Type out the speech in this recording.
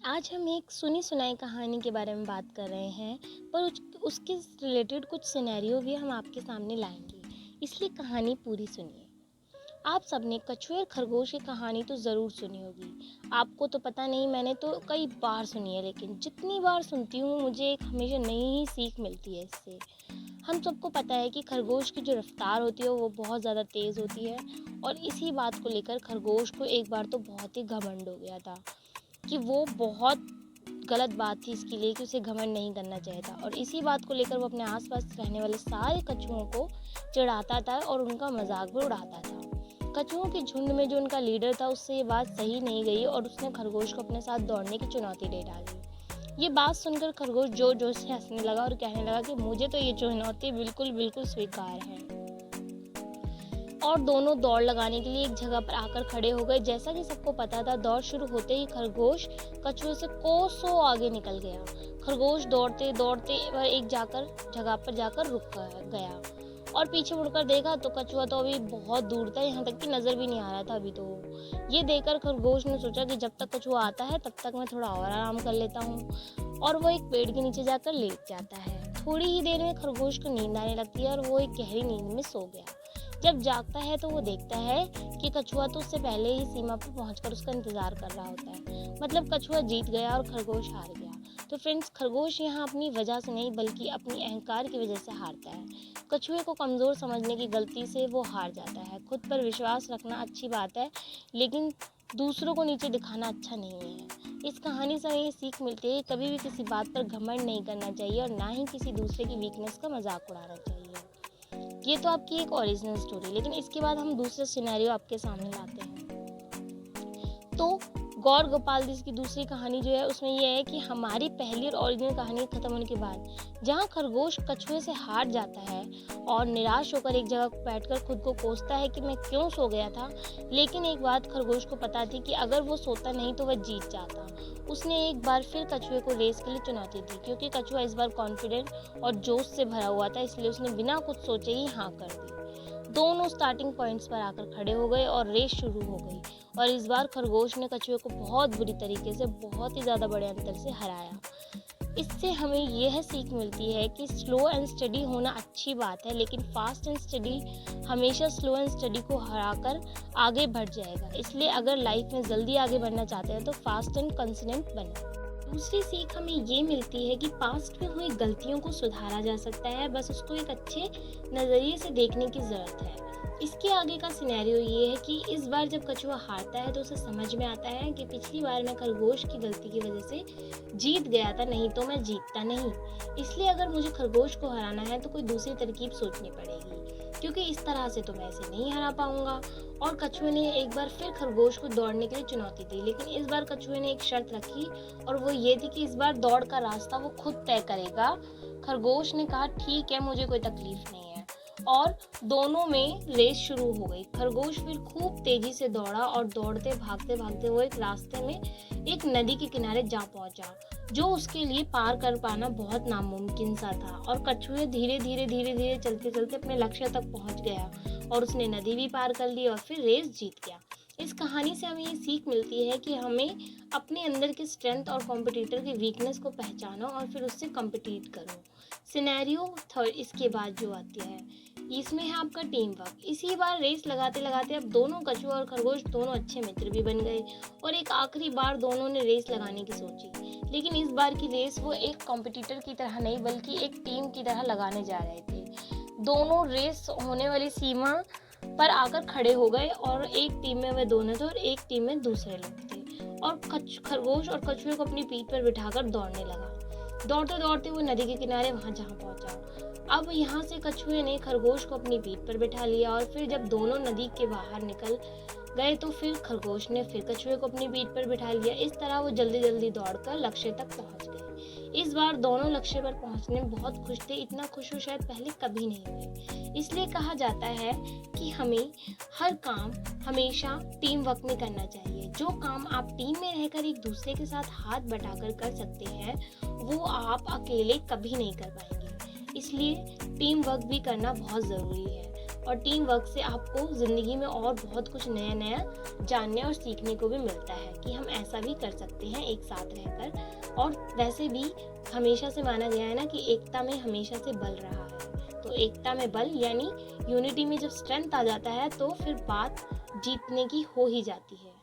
आज हम एक सुनी सुनाई कहानी के बारे में बात कर रहे हैं, पर उसके रिलेटेड कुछ सिनेरियो भी हम आपके सामने लाएंगे, इसलिए कहानी पूरी सुनिए। आप सबने कछुए और खरगोश की कहानी तो ज़रूर सुनी होगी। आपको तो पता नहीं, मैंने तो कई बार सुनी है, लेकिन जितनी बार सुनती हूँ मुझे एक हमेशा नई ही सीख मिलती है इससे। हम सबको पता है कि खरगोश की जो रफ्तार होती है वो बहुत ज़्यादा तेज़ होती है, और इसी बात को लेकर खरगोश को एक बार तो बहुत ही घमंड हो गया था कि वो बहुत गलत बात थी इसके लिए कि उसे घमंड नहीं करना चाहिए था, और इसी बात को लेकर वो अपने आसपास रहने वाले सारे कछुओं को चिढ़ाता था और उनका मजाक भी उड़ाता था। कछुओं के झुंड में जो उनका लीडर था उससे ये बात सही नहीं गई और उसने खरगोश को अपने साथ दौड़ने की चुनौती दे डाली। ये बात सुनकर खरगोश जोर जोर से हंसने लगा और कहने लगा कि मुझे तो ये चुनौती बिल्कुल बिल्कुल स्वीकार है। और दोनों दौड़ लगाने के लिए एक जगह पर आकर खड़े हो गए। जैसा कि सबको पता था, दौड़ शुरू होते ही खरगोश कछुए से कोसों आगे निकल गया। खरगोश दौड़ते दौड़ते एक जगह पर जाकर रुक गया और पीछे मुड़कर देखा तो कछुआ तो अभी बहुत दूर था, यहाँ तक कि नजर भी नहीं आ रहा था अभी तो। ये देखकर खरगोश ने सोचा कि जब तक कछुआ आता है तब तक मैं थोड़ा और आराम कर लेता हूँ, और वो एक पेड़ के नीचे जाकर लेट जाता है। थोड़ी ही देर में खरगोश को नींद आने लगती है और वो एक गहरी नींद में सो गया। जब जागता है तो वो देखता है कि कछुआ तो उससे पहले ही सीमा पर पहुंचकर उसका इंतजार कर रहा होता है। मतलब कछुआ जीत गया और खरगोश हार गया। तो फ्रेंड्स, खरगोश यहाँ अपनी वजह से नहीं बल्कि अपनी अहंकार की वजह से हारता है। कछुए को कमजोर समझने की गलती से वो हार जाता है। खुद पर विश्वास रखना अच्छी बात है, लेकिन दूसरों को नीचे दिखाना अच्छा नहीं है। इस कहानी से हमें ये सीख मिलती है कि कभी भी किसी बात पर घमंड नहीं करना चाहिए और ना ही किसी दूसरे की वीकनेस का मजाक उड़ाना चाहिए। ये तो आपकी एक ओरिजिनल स्टोरी, लेकिन इसके बाद हम दूसरा सिनेरियो आपके सामने लाते हैं। तो गौर गोपाल जी की दूसरी कहानी जो है उसमें यह है कि हमारी पहली और ओरिजिनल कहानी खत्म होने के बाद जहाँ खरगोश कछुए से हार जाता है और निराश होकर एक जगह बैठकर खुद को कोसता है कि मैं क्यों सो गया था, लेकिन एक बात खरगोश को पता थी कि अगर वो सोता नहीं तो वह जीत जाता। उसने एक बार फिर कछुए को रेस के लिए चुनौती दी, क्योंकि कछुआ इस बार कॉन्फिडेंट और जोश से भरा हुआ था, इसलिए उसने बिना कुछ सोचे ही हाँ कर दी। दोनों स्टार्टिंग पॉइंट्स पर आकर खड़े हो गए और रेस शुरू हो गई, और इस बार खरगोश ने कछुए को बहुत बुरी तरीके से, बहुत ही ज़्यादा बड़े अंतर से हराया। इससे हमें यह सीख मिलती है कि स्लो एंड स्टडी होना अच्छी बात है, लेकिन फास्ट एंड स्टडी हमेशा स्लो एंड स्टडी को हराकर आगे बढ़ जाएगा। इसलिए अगर लाइफ में जल्दी आगे बढ़ना चाहते हैं तो फास्ट एंड कंसिस्टेंट बने। दूसरी सीख हमें ये मिलती है कि पास्ट में हुई गलतियों को सुधारा जा सकता है, बस उसको एक अच्छे नज़रिए से देखने की ज़रूरत है। इसके आगे का सिनेरियो ये है कि इस बार जब कछुआ हारता है तो उसे समझ में आता है कि पिछली बार मैं खरगोश की गलती की वजह से जीत गया था, नहीं तो मैं जीतता नहीं। इसलिए अगर मुझे खरगोश को हराना है तो कोई दूसरी तरकीब सोचनी पड़ेगी, क्योंकि इस तरह से तो मैं इसे नहीं हरा पाऊंगा। और कछुए ने एक बार फिर खरगोश को दौड़ने के लिए चुनौती दी, लेकिन इस बार कछुए ने एक शर्त रखी, और वो ये थी कि इस बार दौड़ का रास्ता वो खुद तय करेगा। खरगोश ने कहा ठीक है, मुझे कोई तकलीफ नहीं है, और दोनों में रेस शुरू हो गई। खरगोश फिर खूब तेजी से दौड़ा और दौड़ते भागते भागते वो एक रास्ते में एक नदी के किनारे जा पहुंचा, जो उसके लिए पार कर पाना बहुत नामुमकिन सा था। और कछुए धीरे धीरे चलते चलते अपने लक्ष्य तक पहुंच गया और उसने नदी भी पार कर ली और फिर रेस जीत गया। इस कहानी से हमें ये सीख मिलती है कि हमें अपने अंदर की स्ट्रेंथ और कॉम्पिटिटर की वीकनेस को पहचानो और फिर उससे कॉम्पिटिट करो। सिनेरियो थर्ड इसके बाद जो आती है, इसमें है आपका टीम वर्क। इसी बार रेस लगाते लगाते अब दोनों कछुआ और खरगोश दोनों अच्छे मित्र भी बन गए, और एक आखिरी बार दोनों ने रेस लगाने की सोची। लेकिन इस बार की रेस वो एक कॉम्पिटिटर की तरह नहीं बल्कि एक टीम की तरह लगाने जा रहे थे। दोनों रेस होने वाली सीमा पर आकर खड़े हो गए, और एक टीम में वे दोनों थे और एक टीम में दूसरे लोग थे। और खरगोश और कछुए को अपनी पीठ पर बिठाकर दौड़ने लगा। दौड़ते दौड़ते वो नदी के किनारे वहां जहां पहुंचा। अब यहाँ से कछुए ने खरगोश को अपनी पीठ पर बिठा लिया, और फिर जब दोनों नदी के बाहर निकल गए तो फिर खरगोश ने फिर कछुए को अपनी पीठ पर बिठा लिया। इस तरह वो जल्दी जल्दी दौड़कर लक्ष्य तक पहुंच गए। इस बार दोनों लक्ष्य पर पहुंचने में बहुत खुश थे, इतना खुश वो शायद पहले कभी नहीं हुए। इसलिए कहा जाता है कि हमें हर काम हमेशा टीम वर्क में करना चाहिए। जो काम आप टीम में रहकर एक दूसरे के साथ हाथ बटाकर कर सकते हैं वो आप अकेले कभी नहीं कर पाएंगे। इसलिए टीम वर्क भी करना बहुत ज़रूरी है। और टीम वर्क से आपको ज़िंदगी में और बहुत कुछ नया नया जानने और सीखने को भी मिलता है कि हम ऐसा भी कर सकते हैं एक साथ रहकर। और वैसे भी हमेशा से माना गया है ना कि एकता में हमेशा से बल रहा है। तो एकता में बल यानी यूनिटी में जब स्ट्रेंथ आ जाता है तो फिर बात जीतने की हो ही जाती है।